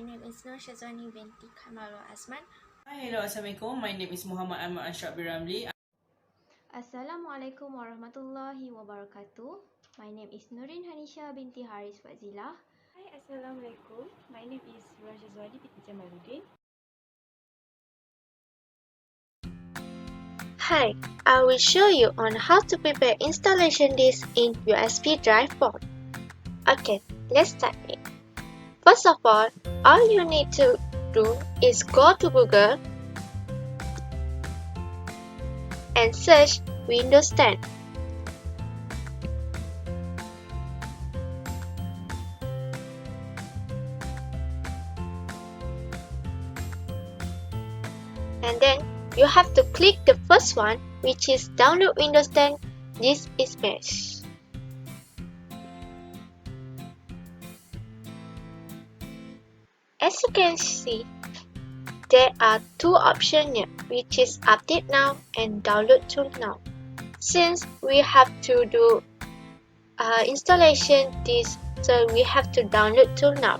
name is Nur Shazwani binti Kamalul Azman. Hi, hello, Assalamualaikum. My name is Muhammad Ahmad Ashraf Biramli. Assalamualaikum warahmatullahi wabarakatuh. My name is Nurin Hanisha binti Haris Fazilah. Hi, Assalamualaikum. My name is Rajazwadi binti Jamaluddin. Hi, I will show you on how to prepare installation disk in USB drive board. Okay, let's start it. First of all you need to do is go to Google and search Windows 10. And then you have to click the first one, which is download Windows 10. This is best. As you can see, there are two options here, which is update now and download tool now. Since we have to do installation this, so we have to download tool now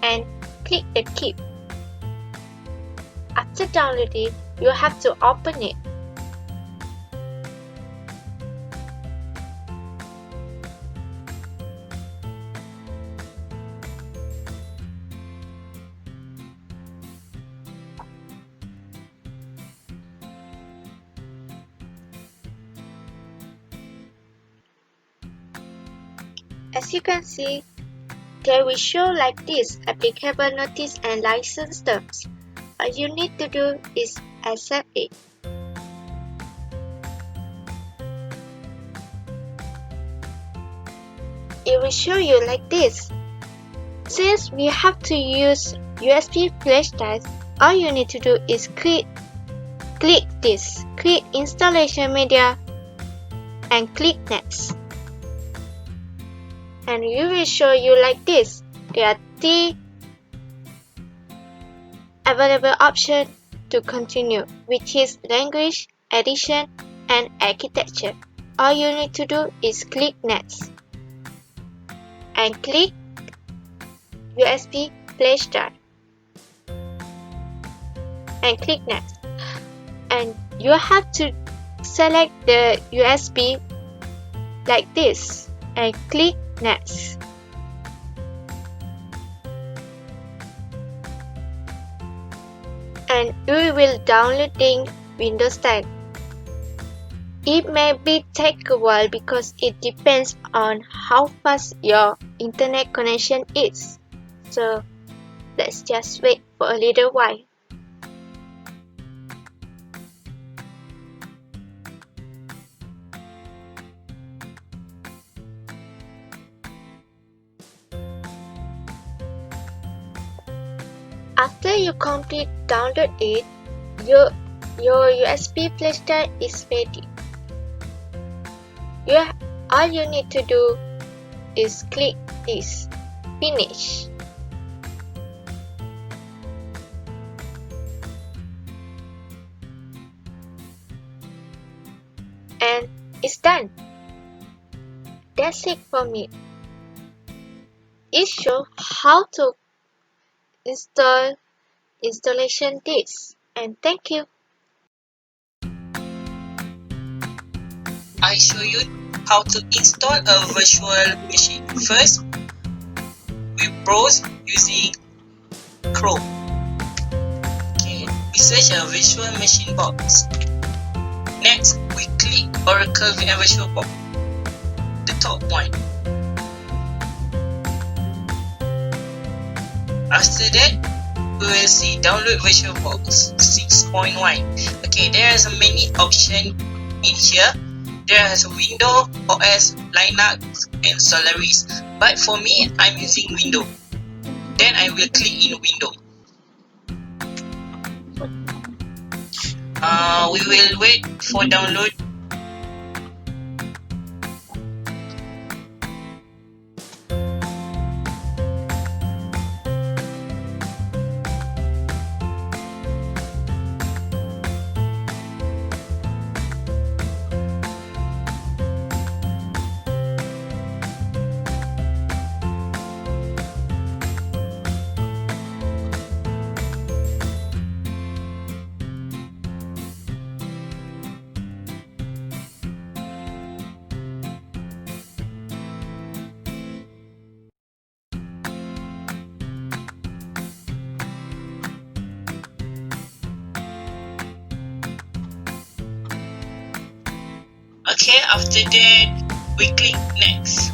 and click the keep. After downloading, you have to open it. As you can see, they will show like this: applicable notice and license terms. All you need to do is accept it. It will show you like this. Since we have to use USB flash drive, all you need to do is click this, click installation media and click next. And it will show you like this. There are three available options to continue, which is language, edition, and architecture. All you need to do is click next and click USB flash drive and click next. And you have to select the USB like this and click next. And you will downloading Windows 10. It may take a while because it depends on how fast your internet connection is. So let's just wait for a little while. After you complete download it, your USB flash drive is ready. All you need to do is click this, finish. And it's done. That's it for me. It shows how to install installation disk. And thank you. I show you how to install a virtual machine. First, we browse using Chrome. Okay, we search a virtual machine box. Next, we click Oracle VM Virtual Box, the top one. After that, we will see download VirtualBox 6.1. Okay, there is many options in here. There is Windows, OS, Linux, and Solaris. But for me, I'm using Windows. Then I will click in Windows. We will wait for download. Okay, after that, we click next.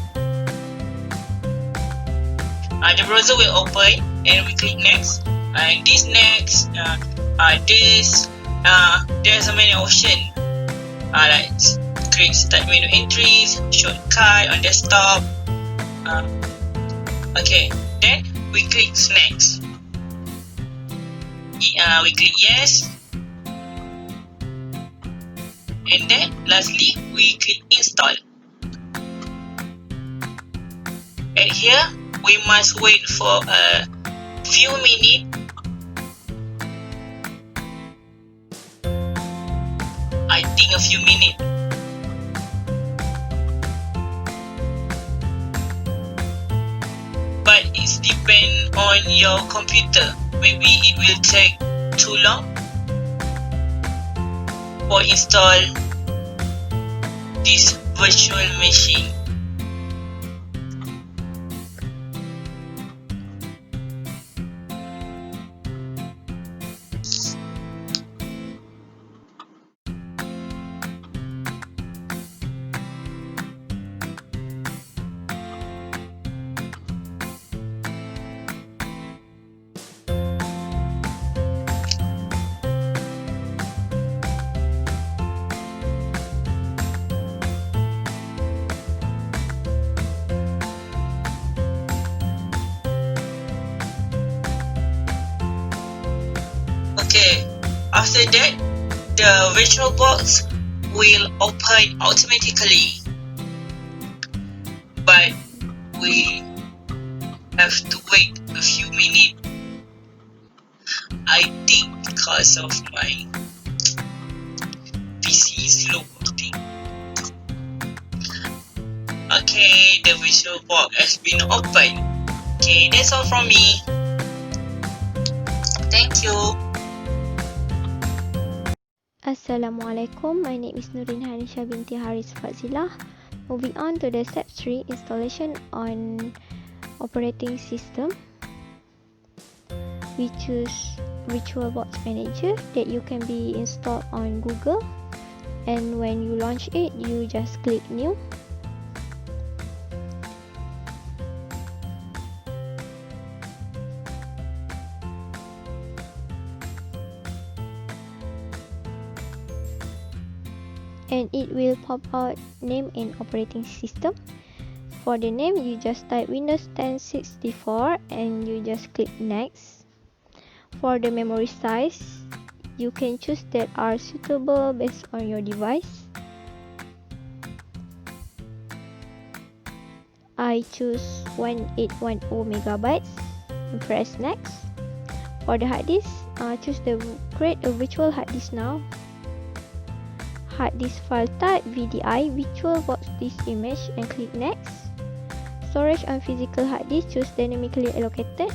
The browser will open and we click next. This next, there's so many options. Like create start menu entries, shortcut on desktop. Okay, then we click next. We click yes, and then lastly we click install. And here we must wait for a few minutes. I think a few minutes. But it depends on your computer. Maybe it will take too long for install this virtual machine. Okay, after that, the VirtualBox will open automatically, but we have to wait a few minutes. I think because of my PC is slow, I think. Okay, the VirtualBox has been opened. Okay, that's all from me. Thank you. Assalamualaikum, my name is Nurin Hanisha binti Haris Fazilah. Moving on to the step 3, installation on operating system. We choose VirtualBox Manager that you can be installed on Google, and when you launch it, you just click new. And it will pop out name and operating system. For the name, you just type Windows 10 64 and you just click next. For the memory size, you can choose that are suitable based on your device. I choose 1810 megabytes and press next. For the hard disk, choose the create a virtual hard disk now. Hard disk file type VDI, VirtualBox disk image, and click next. Storage on physical hard disk, choose dynamically allocated,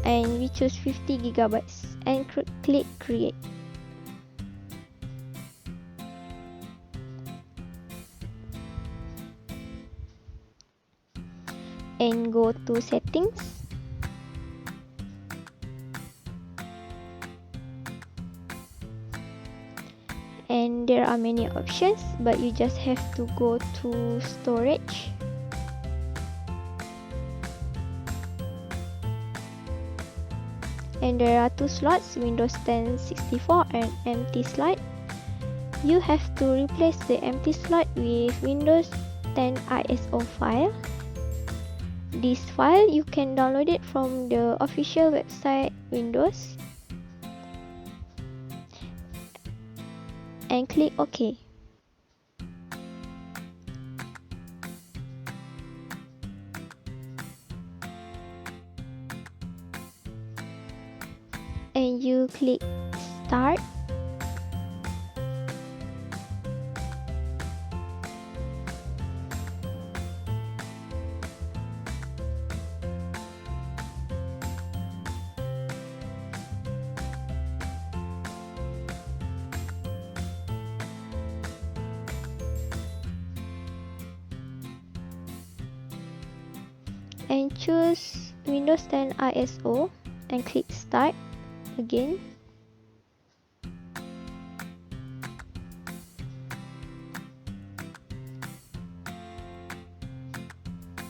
and we choose 50 gigabytes and click create. And go to settings. And there are many options, but you just have to go to storage. And there are two slots, Windows 10 64 and empty slot. You have to replace the empty slot with Windows 10 ISO file. This file you can download it from the official website Windows. And click OK. And you click start. And choose Windows 10 ISO and click start again.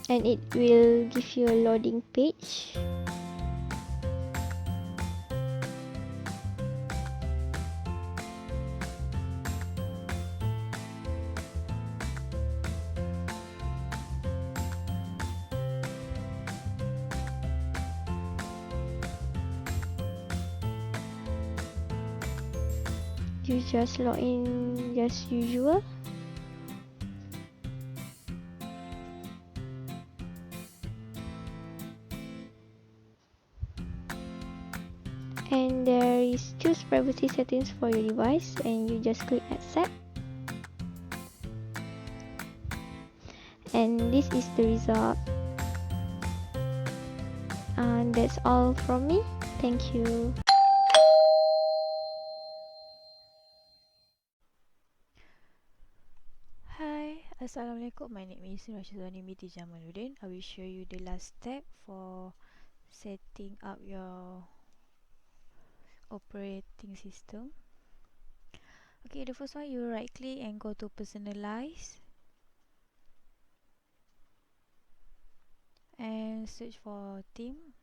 and it will give you a loading page. You just log in as usual. And there is choose privacy settings for your device, and you just click accept. And this is the result. And that's all from me. Thank you. Hi, Assalamualaikum. My name is IMD222B. I will show you the last step for setting up your operating system. Okay, the first one, you right click and go to personalize and search for theme,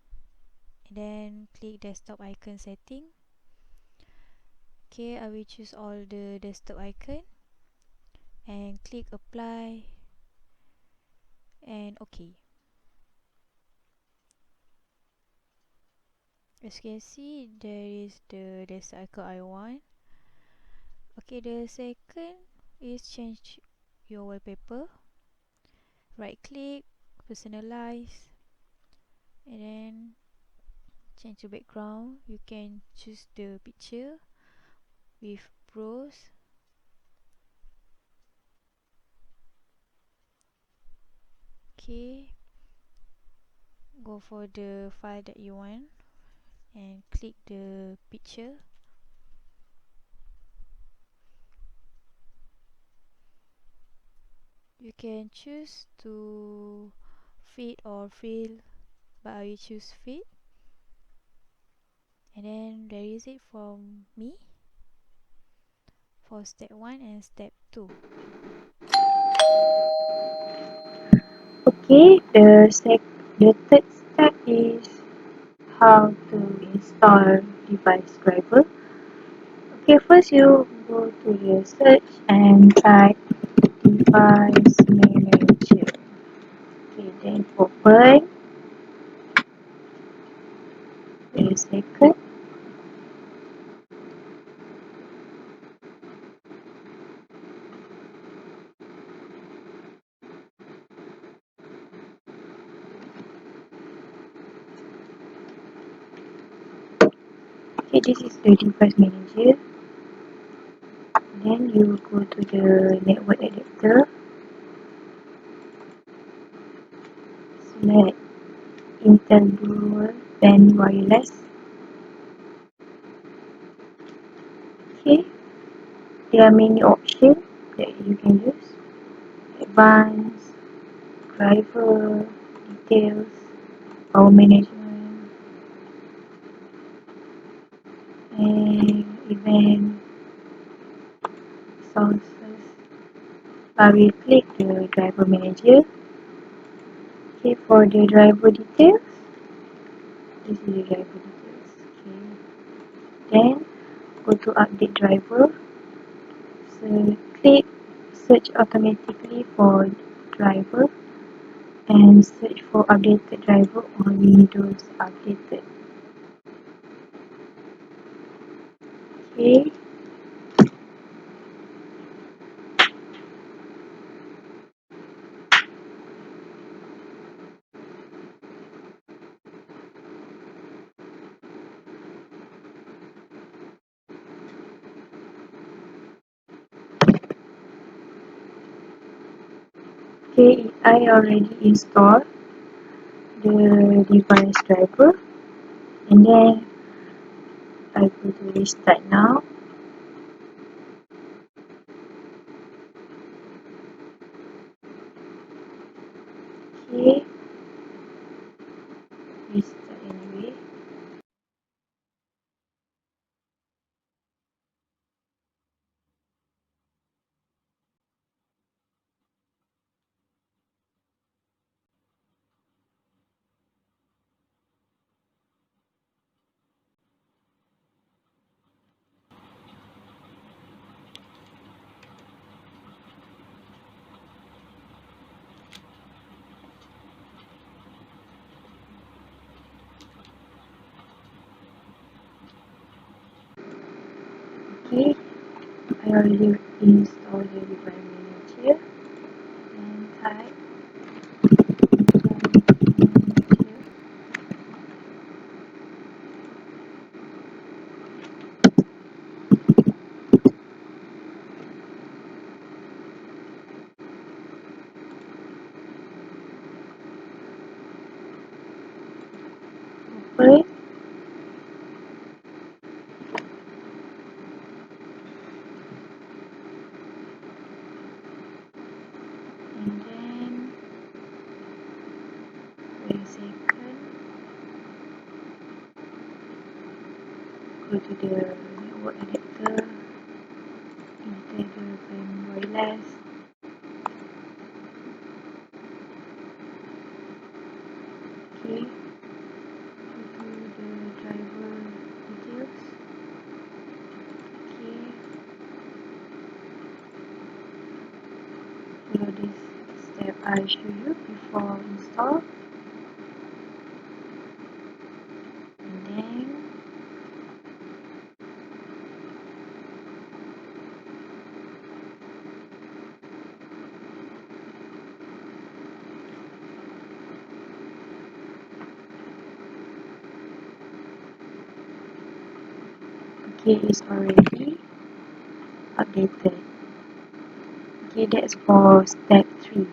and then click desktop icon setting. Okay, I will choose all the desktop icon and click apply and OK. As you can see, there is the desktop icon I want. Okay, the second is change your wallpaper. Right click, personalize, and then change the background. You can choose the picture with browse. Okay, go for the file that you want and click the picture. You can choose to fit or fill, but I will choose fit. And then there is it from me for step 1 and step 2. Okay, the third step is how to install device driver. Okay, first you go to the search and type device manager. Okay, then open the second. Okay, this is the device manager. Then you go to the network adapter. Select Intel Dual Band Wireless. Okay, there are many options that you can use. Advanced, driver, details, power management, and event sources. I will click the driver manager. Okay, for the driver details, this is the driver details. Okay, then go to update driver. So click search automatically for driver and search for updated driver on Windows updated. Okay, okay, I already installed the device driver, and then I go to restart now. Okay, restart anyway. Okay, I already installed the device manager and type open, and then wait a second, go to the network adapter, enter the brand wireless, okay, go to the driver details, okay, follow this step I show you before install, and then okay, it's already updated. Okay, that's for step 3.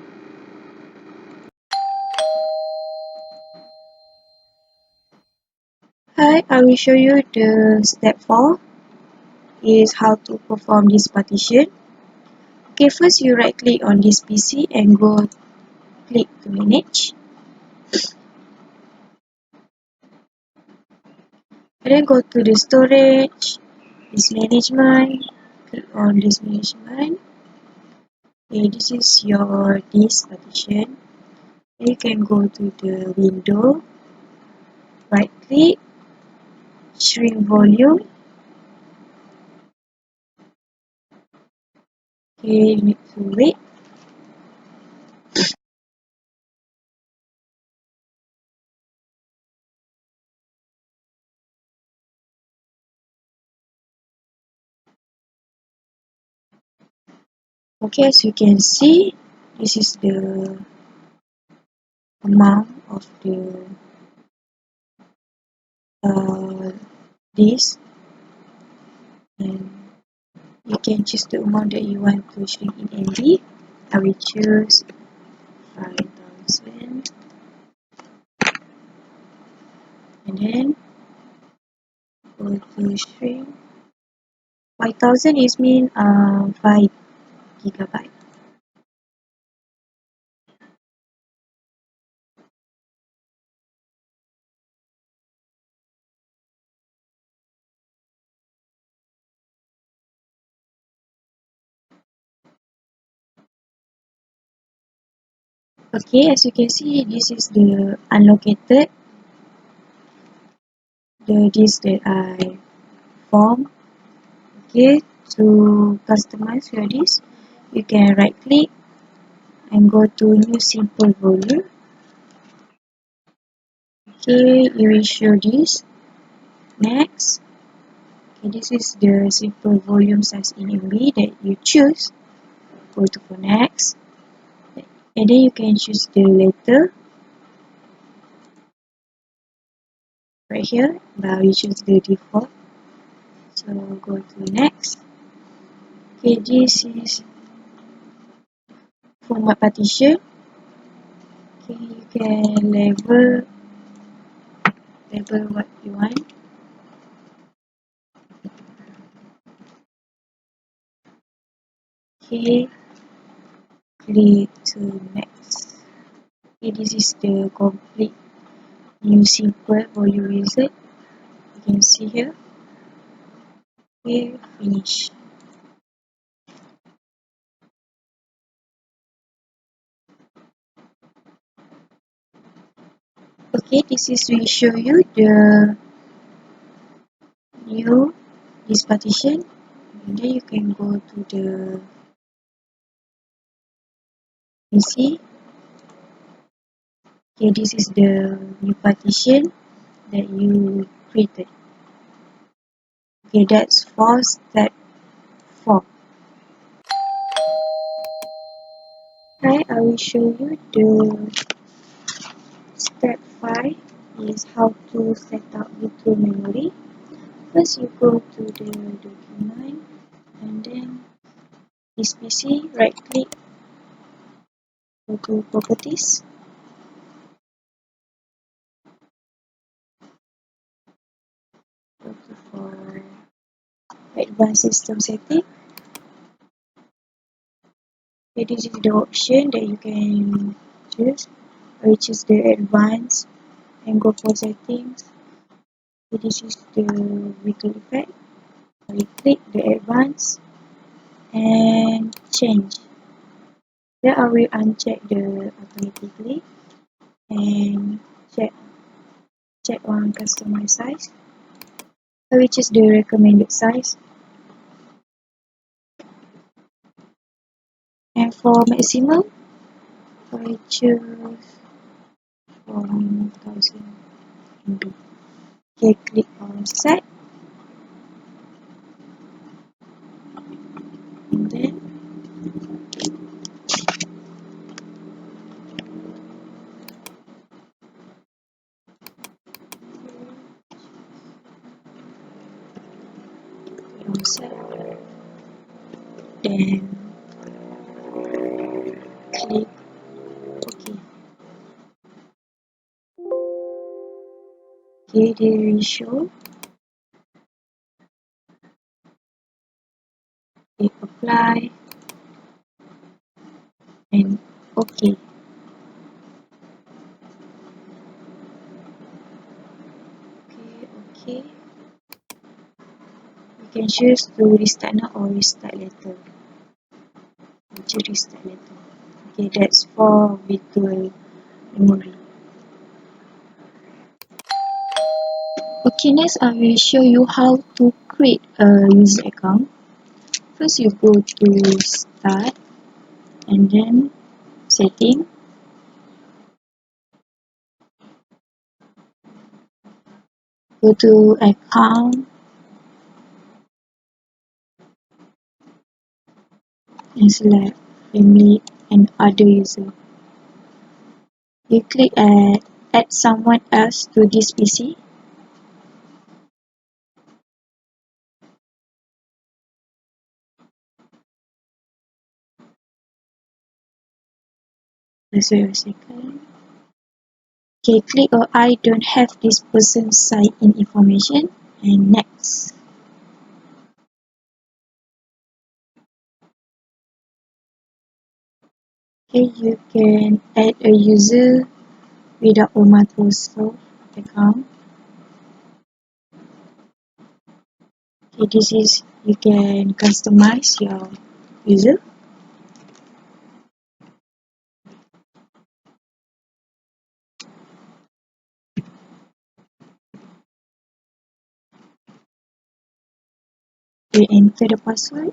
Hi, I will show you the step 4 is how to perform this partition. Okay, first you right click on this PC and go click to manage. And then go to the storage, this management, click on this management. Okay, this is your disk partition. You can go to the window, right click, shrink volume. Okay, you need to wait. Okay, as you can see, this is the amount of the disk, and you can choose the amount that you want to shrink in MB. I will choose 5000, and then go to shrink. 5000 is mean 5 gigabyte. Okay, as you can see, this is the unlocated, the disk that I formed. Okay, to customize your disk, you can right click and go to new simple volume. Okay, you will show this. Next, okay, this is the simple volume size in MB that you choose. Go to for next, and then you can choose the letter right here. Now you choose the default. So go to next. Okay, this is format partition. Okay, you can label what you want. Okay, click to next. Okay, this is the complete new simple volume wizard. You can see here. Okay, finish. Okay, this is will show you the new this partition, and then you can go to the PC. Okay, this is the new partition that you created. Okay, that's 4 step Right, I will show you the step 5 is how to set up virtual memory. First, you go to the document and then this PC, right click, go to properties, go to for advanced system setting. Okay, this is the option that you can choose, which is the advanced, and go for settings. Okay, this is the wiggle effect. We click the advanced and change. Then I will uncheck the automatically and check on customize size, which is the recommended size. And for maximum, I choose 1000 MB. Okay, click on set and then click on set, then click OK. Okay, they will show. Click apply and OK. Okay. You can choose to restart now or restart later. Choose restart later. Okay, that's for virtual memory. Okay, next I will show you how to create a user account. First, you go to start and then setting. Go to account and select family and other user. You click add someone else to this PC. Just wait a second. Okay, click I don't have this person's sign in information and next. Okay, you can add a user without a Microsoft account. Okay, this is you can customize your user. You enter the password.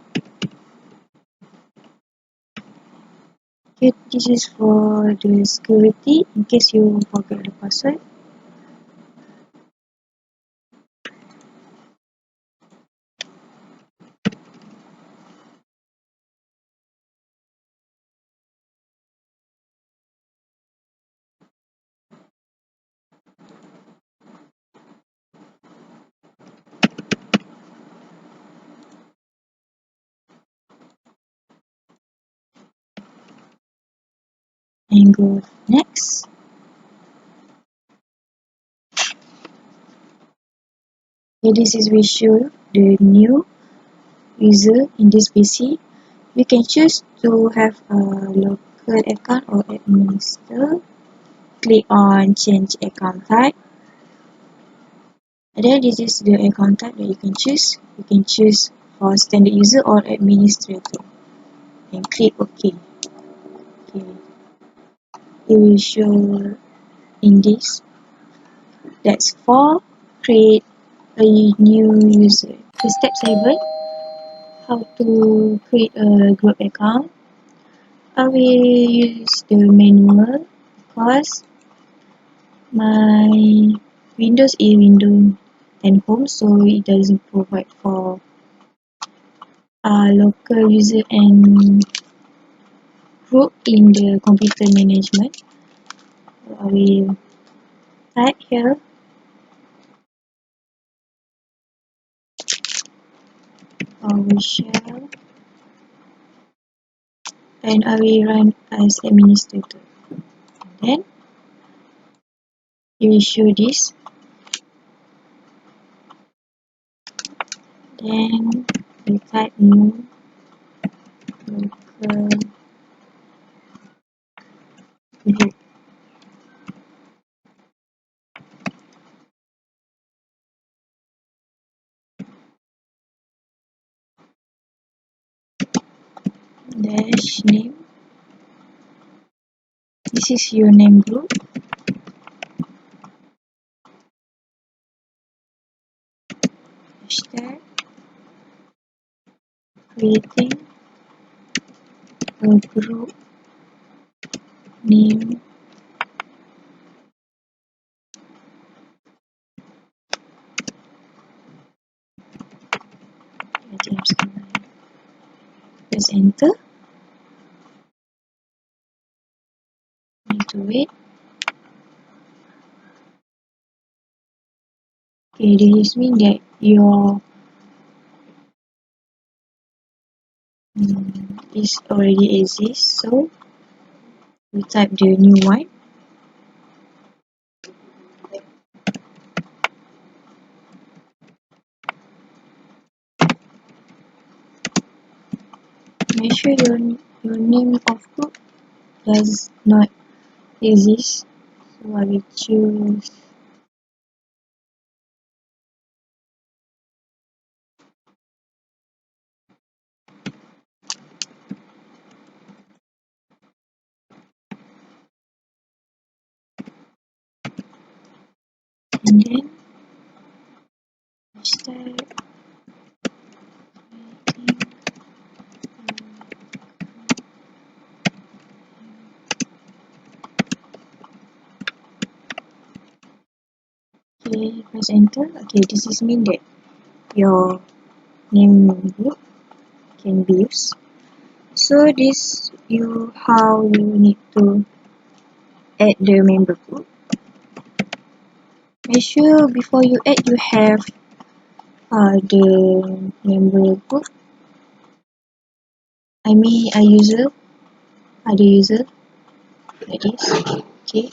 Okay, this is for the security in case you forget the password. And go next. Okay, this is we show the new user in this PC. You can choose to have a local account or administer. Click on change account type. And then this is the account type that you can choose. You can choose for standard user or administrator. And click OK. Okay. It will show in this. That's for create a new user. The step 7, how to create a group account. I will use the manual because my Windows is Windows 10 Home, so it doesn't provide for local user and group in the computer management. So I will type here PowerShell and I will run as administrator. Then it will show this. Then we type new local group. Dash name. This is your name group. Hashtag creating a group name press enter. Need to wait. Okay, this means that your is already exists. So we type the new one. Make sure your name of group does not exist. So I will choose and then hashtag okay, press enter. Okay, this is mean that your name group can be used. So this you how you need to add the member group. Make sure before you add you have the member group. I mean a user, other user like this. Okay.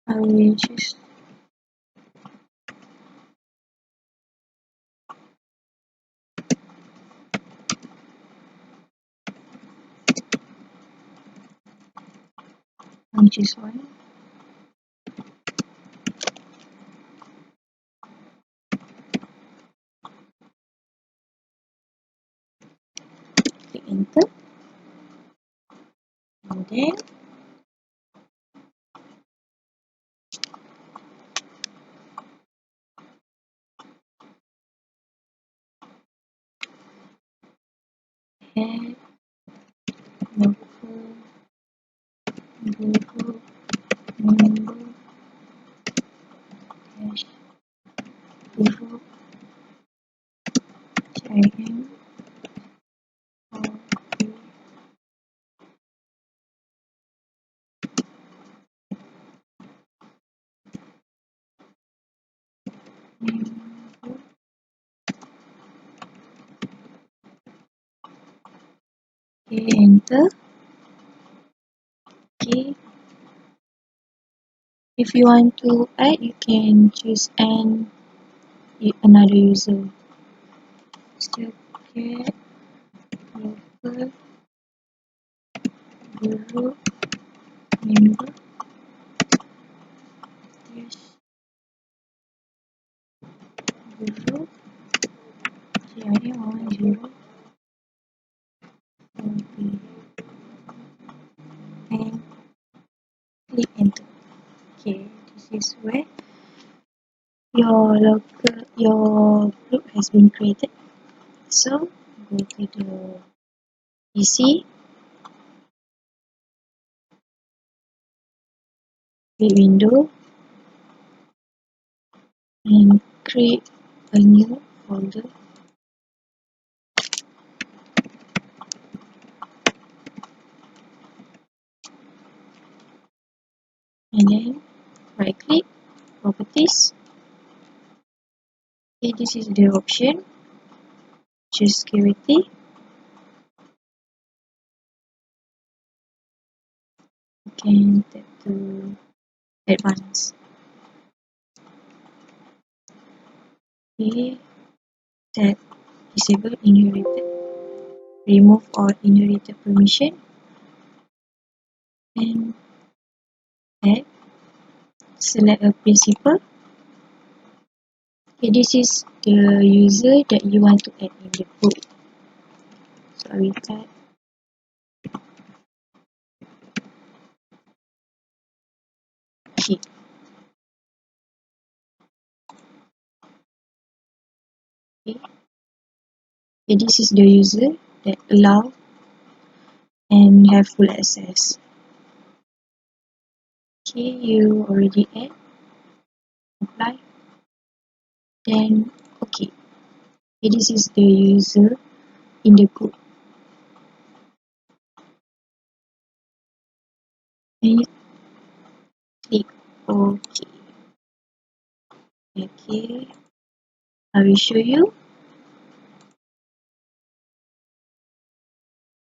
I will choose one. Click enter and then add local group member dash group JIM or member. Okay, enter. Okay. If you want to add, you can choose another user. Still get local group member dash group JIM1004B and click enter. Okay, this is where your group has been created. So go to the PC, create window, and create a new folder. And then right click, properties. Okay, this is the option. Choose security. You can tap to advanced. Okay, tap disable inherited, remove all inherited permission, and add, select a principal. Okay, this is the user that you want to add in the group. So I will type K. Okay. Okay, this is the user that allow and have full access. Okay, you already add, apply, then okay. Okay, this is the user in the group. And you click OK. Okay, I will show you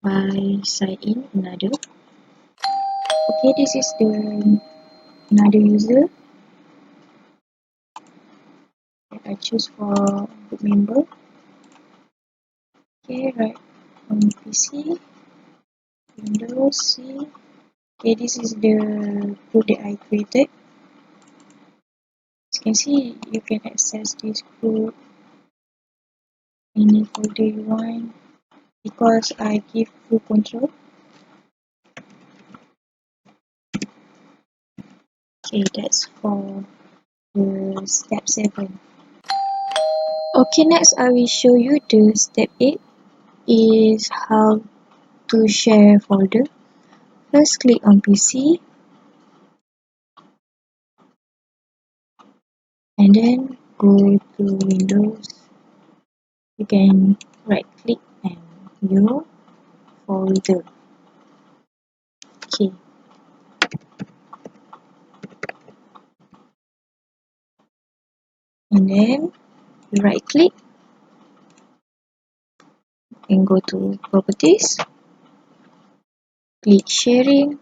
by sign in another. Okay, this is the another user that I choose for group member. Okay, right on PC, Windows C. Okay, this is the group that I created. As you can see, you can access this group any folder you want because I give full control. Okay, that's for the step 7. Okay, next I will show you the step 8 is how to share folder. First click on PC and then go to Windows. You can right click and new folder. Okay, and then you right click and go to properties, click sharing,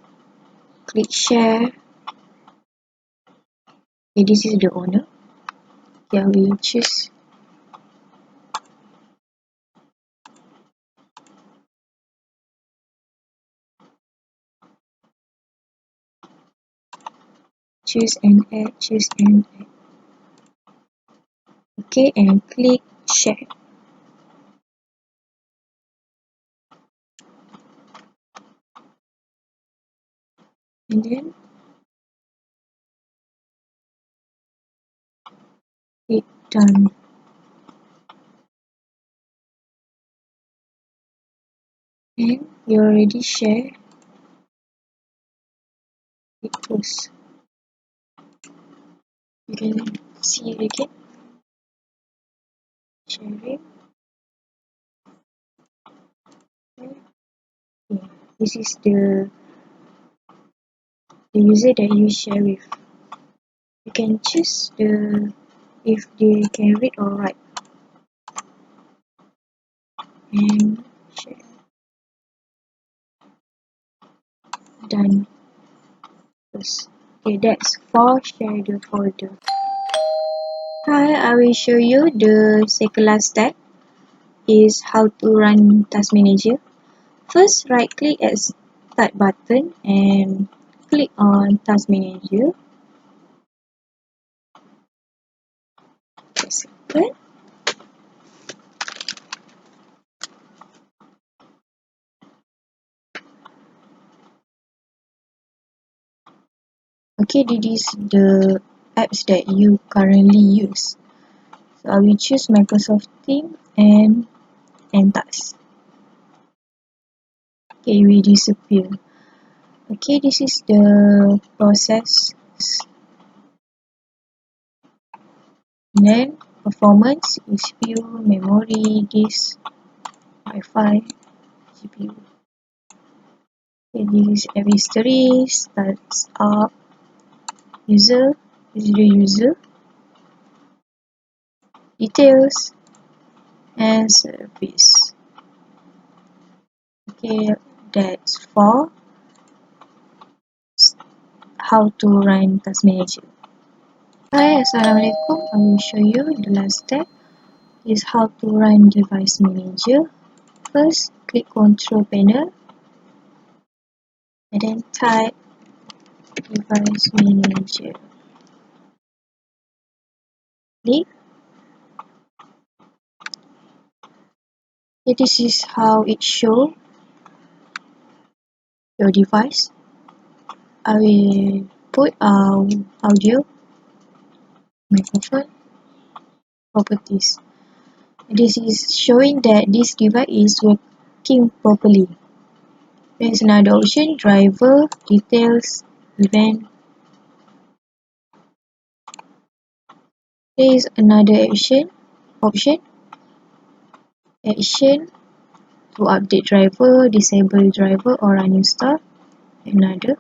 click share. Okay, this is the owner. Okay, I will choose and add, choose and add. Okay, and click share. And then click done. And you already share. Click close. You can see it again. Sharing. Okay. This is the user that you share with. You can choose the if they can read or write. And share. Done. Close. Okay, that's for share the folder. Hi, I will show you the second last step is how to run Task Manager. First, right click at Start button and click on Task Manager. Press open. Okay, this is the apps that you currently use. So I will choose Microsoft Teams and Task. Okay, it will disappear. Okay, this is the process. Then performance, CPU, memory, disk, Wi-Fi, GPU. Okay, this is app history, starts up, user, this is the user, details, and service. Okay, that's for how to run Task Manager. Hi, Assalamualaikum. I will show you the last step is how to run Device Manager. First, click Control Panel and then type Device Manager. Click. Okay, this is how it shows your device. I will put audio, microphone, properties. This is showing that this device is working properly. There is another option, driver, details, event. There is another option, action to update driver, disable driver or uninstall. Another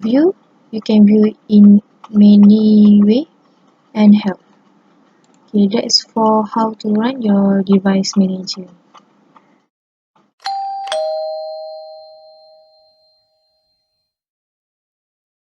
view, you can view it in many way, and help. Okay, that's for how to run your device manager.